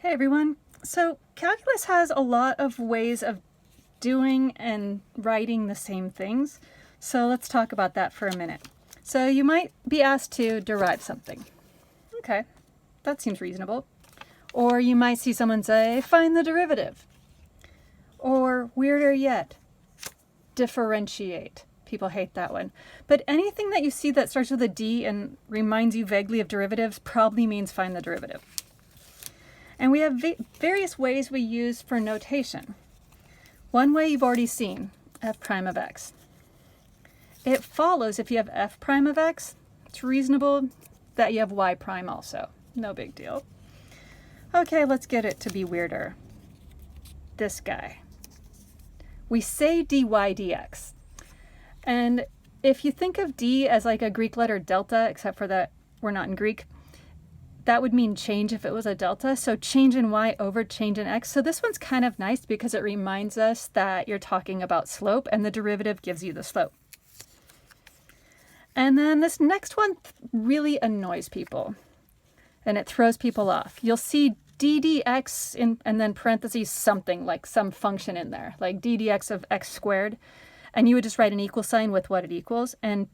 Hey everyone. So calculus has a lot of ways of doing and writing the same things. So let's talk about that for a minute. So you might be asked to derive something. Okay, that seems reasonable. Or you might see someone say, find the derivative. Or weirder yet, differentiate. People hate that one. But anything that you see that starts with a D and reminds you vaguely of derivatives probably means find the derivative. And we have various ways we use for notation. One way you've already seen, f prime of x. It follows if you have f prime of x, it's reasonable that you have y prime also. No big deal. Okay, let's get it to be weirder. This guy. We say dy dx. And if you think of d as like a Greek letter delta, except for that we're not in Greek, that would mean change if it was a delta. So change in y over change in x. So this one's kind of nice because it reminds us that you're talking about slope and the derivative gives you the slope. And then this next one really annoys people and it throws people off. You'll see d dx and then parentheses something like some function in there, like d dx of x squared. And you would just write an equal sign with what it equals. And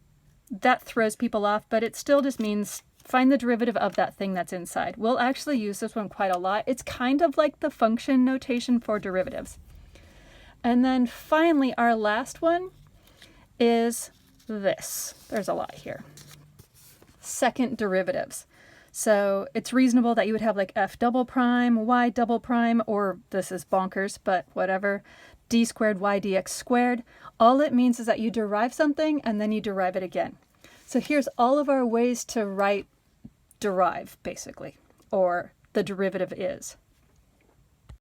that throws people off, but it still just means find the derivative of that thing that's inside. We'll actually use this one quite a lot. It's kind of like the function notation for derivatives. And then finally, our last one is this. There's a lot here. Second derivatives. So it's reasonable that you would have like f double prime, y double prime, or this is bonkers, but whatever, d squared y dx squared. All it means is that you derive something and then you derive it again. So here's all of our ways to write derive, basically, or the derivative is.